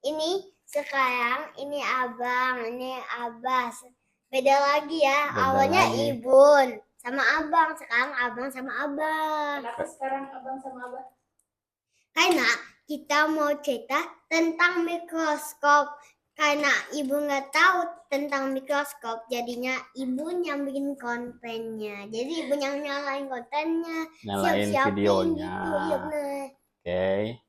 ini sekarang ini abang, ini abas. Beda lagi ya. Beda Awalnya lagi. ibun sama abang, sekarang abang sama abang. Kenapa sekarang abang sama abang? Karena kita mau cerita tentang mikroskop. Karena ibu nggak tahu tentang mikroskop, jadinya ibu yang bikin kontennya. Jadi ibu yang nyalain kontennya, Nyalain siap-siapin videonya. gitu, iya bener. Oke.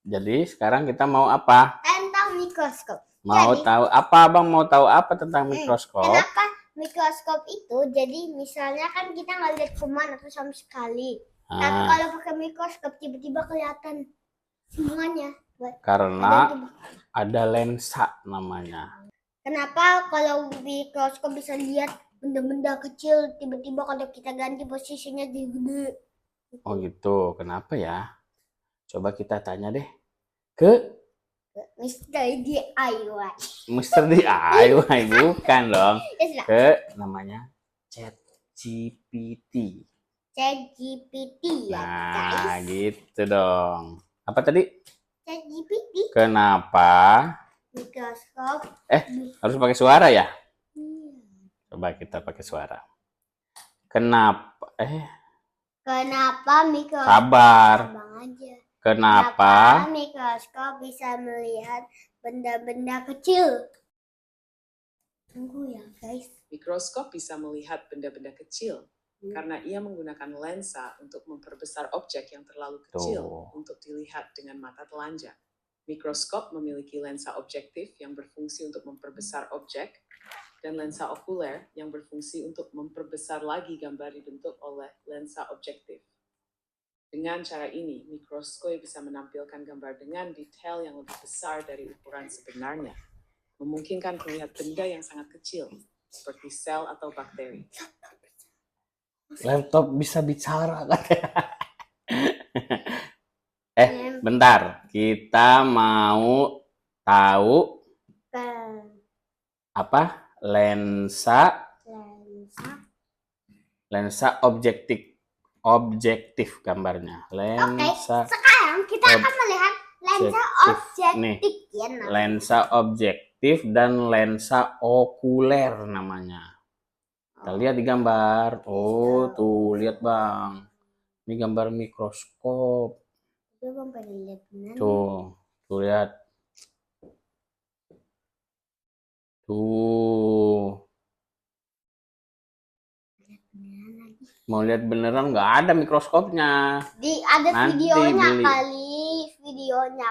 Jadi sekarang kita mau apa? Tentang mikroskop. Mau Jadi, tahu apa, Abang mau tahu apa tentang mikroskop? Kenapa mikroskop itu? Jadi misalnya kan kita nggak lihat kuman atau sama sekali. Tapi kalau pakai mikroskop tiba-tiba kelihatan semuanya. Karena ada lensa namanya. Kenapa kalau mikroskop bisa lihat benda-benda kecil, tiba-tiba kalau kita ganti posisinya jadi gede? Oh gitu, kenapa ya? Coba kita tanya deh ke Mr. DIY. Mr. DIY, bukan dong. Ya sudah. Ke namanya ChatGPT. ChatGPT ya guys. Nah, gitu dong. Apa tadi? ChatGPT. Kenapa? Mikroskop. Harus pakai suara ya? Coba kita pakai suara. Kenapa? Kenapa mikroskop? Sabar. Abang aja. Kenapa mikroskop bisa melihat benda-benda kecil? Tunggu ya guys. Mikroskop bisa melihat benda-benda kecil karena ia menggunakan lensa untuk memperbesar objek yang terlalu kecil untuk dilihat dengan mata telanjang. Mikroskop memiliki lensa objektif yang berfungsi untuk memperbesar objek dan lensa okuler yang berfungsi untuk memperbesar lagi gambar dibentuk oleh lensa objektif. Dengan cara ini, mikroskop bisa menampilkan gambar dengan detail yang lebih besar dari ukuran sebenarnya, memungkinkan melihat benda yang sangat kecil, seperti sel atau bakteri. laptop bisa bicara kan? Bentar, kita mau tahu apa? Lensa objektif gambarnya. Lensa. Oke, sekarang kita akan melihat lensa objektif. Nih, lensa objektif dan lensa okuler namanya. Kita lihat di gambar. Oh, tuh lihat Bang. Ini gambar mikroskop. Tuh lihat. Tuh. Mau lihat beneran nggak ada mikroskopnya. Ada nanti videonya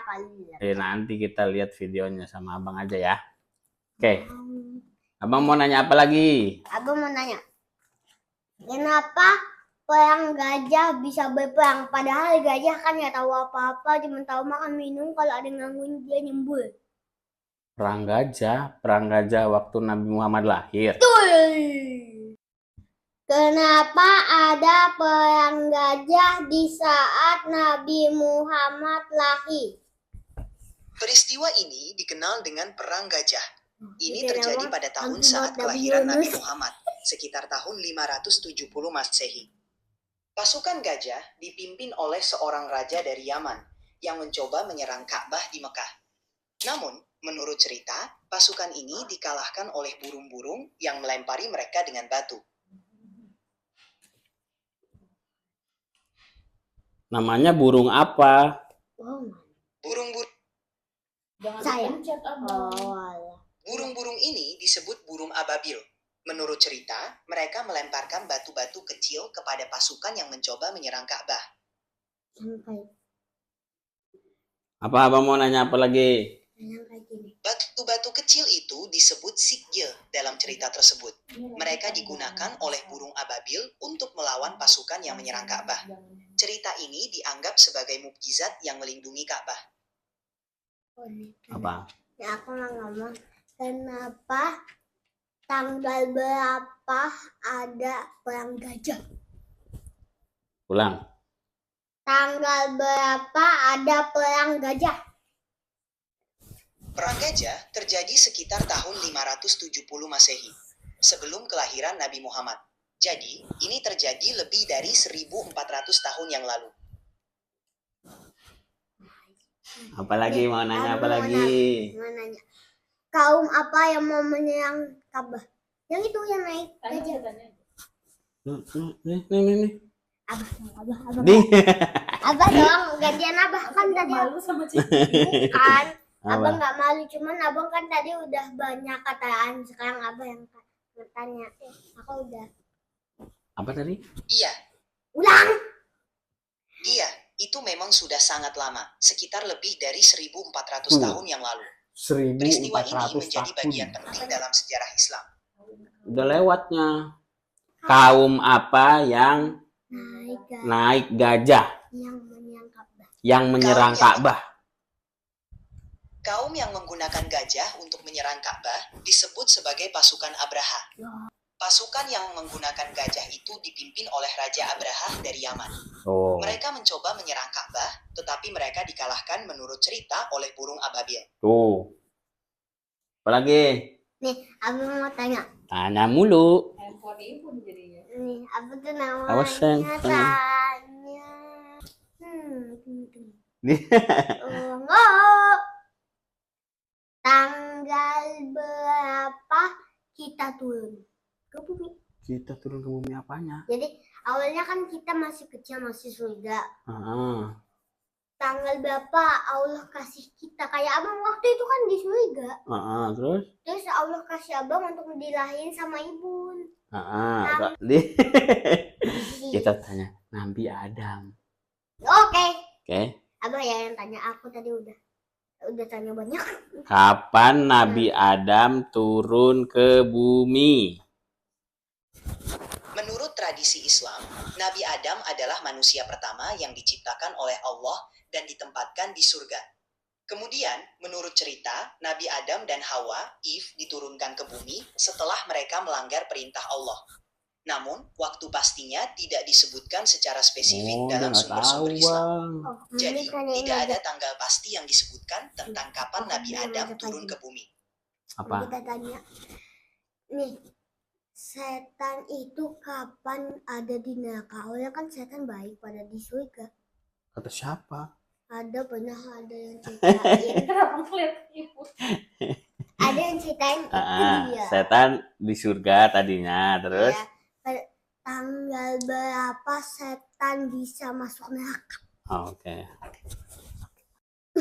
kali. Nanti kita lihat videonya sama Abang aja ya. Oke. Abang mau nanya apa lagi? Abang mau nanya. Kenapa perang gajah bisa berperang? Padahal gajah kan nggak tahu apa-apa, cuma tahu makan minum. Kalau ada yang gangguin dia nyembur. Perang gajah waktu Nabi Muhammad lahir. Kenapa ada perang gajah di saat Nabi Muhammad lahir? Peristiwa ini dikenal dengan Perang Gajah. Ini terjadi pada tahun saat kelahiran Nabi Muhammad, sekitar tahun 570 Masehi. Pasukan gajah dipimpin oleh seorang raja dari Yaman yang mencoba menyerang Ka'bah di Mekah. Namun, menurut cerita, pasukan ini dikalahkan oleh burung-burung yang melempari mereka dengan batu. Namanya burung apa? Burung-burung ini disebut burung ababil. Menurut cerita, mereka melemparkan batu-batu kecil kepada pasukan yang mencoba menyerang Ka'bah. Apa Abang mau nanya apa lagi? Batu-batu kecil itu disebut sikye dalam cerita tersebut. Mereka digunakan oleh burung ababil untuk melawan pasukan yang menyerang Ka'bah. Cerita ini dianggap sebagai mukjizat yang melindungi Ka'bah. Apa? Ya, aku mau ngomong. Kenapa tanggal berapa ada perang gajah? Ulang. Tanggal berapa ada perang gajah? Perang gajah terjadi sekitar tahun 570 Masehi, sebelum kelahiran Nabi Muhammad. Jadi, ini terjadi lebih dari 1400 tahun yang lalu. Apalagi mau nanya apa lagi? Mau nanya. Kaum apa yang mau menyerang Ka'bah? Yang itu yang naik gajah. Nih. Abah. Nih. Abah dong, gantian Abah kan tadi. Malu sama Bukan. Apa? Abang nggak malu, cuman abang kan tadi udah banyak kataan, sekarang abah yang tanya. Aku udah. Apa tadi? Iya, Ulang. iya, itu memang sudah sangat lama, sekitar lebih dari 1400 tahun yang lalu. Peristiwa ini 1400 menjadi bagian penting dalam sejarah Islam. Udah lewatnya. Kaum apa yang naik gajah Yang menyerang Ka'bah. yang menyerang Ka'bah? Kaum yang menggunakan gajah untuk menyerang Ka'bah disebut sebagai pasukan Abraha. Pasukan yang menggunakan gajah itu dipimpin oleh Raja Abraha dari Yaman. Oh. Mereka mencoba menyerang Ka'bah, tetapi mereka dikalahkan menurut cerita oleh burung ababil. Tuh. Apalagi? Nih, abang mau tanya. Tanya mulu. Handphone ibu jadinya. Nih, apa tuh namanya? Awas, Sen. Tanya. Nih. Enggak. Tanggal berapa kita turun ke bumi? Kita turun ke bumi apanya? Jadi awalnya kan kita masih kecil, masih surga. Ah. Tanggal berapa Allah kasih kita? Kayak abang waktu itu kan di surga. Terus? Terus Allah kasih abang untuk dilahirin sama ibu. Nih. Kita tanya Nabi Adam. Oke. Oke. Abang ya yang tanya, aku tadi udah tanya banyak. Kapan Nabi Adam turun ke bumi? Menurut tradisi Islam, Nabi Adam adalah manusia pertama yang diciptakan oleh Allah dan ditempatkan di surga. Kemudian, menurut cerita, Nabi Adam dan Hawa, Eve, diturunkan ke bumi setelah mereka melanggar perintah Allah. Namun, waktu pastinya tidak disebutkan secara spesifik dalam sumber-sumber Islam. Jadi, tidak ada tanggal pasti yang disebutkan tentang kapan Nabi Adam turun ke bumi. Apa? Kita tanya. Nih, setan itu kapan ada di neraka? Awalnya kan setan baik pada di surga. Kata siapa? Ada yang ceritain. Ada yang ceritain itu dia. Setan di surga tadinya, terus? Ya, tanggal berapa setan bisa masuk neraka? Oke.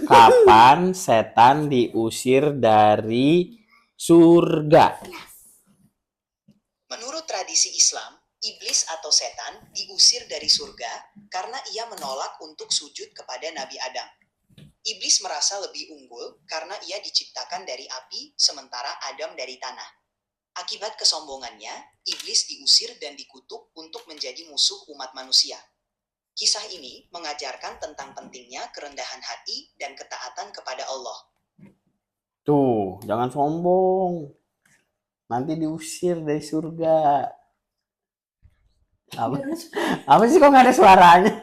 Kapan setan diusir dari surga? Menurut tradisi Islam, iblis atau setan diusir dari surga karena ia menolak untuk sujud kepada Nabi Adam. Iblis merasa lebih unggul karena ia diciptakan dari api sementara Adam dari tanah. Akibat kesombongannya, iblis diusir dan dikutuk untuk menjadi musuh umat manusia. Kisah ini mengajarkan tentang pentingnya kerendahan hati dan ketaatan kepada Allah. Tuh, jangan sombong. Nanti diusir dari surga. Apa sih kok nggak ada suaranya?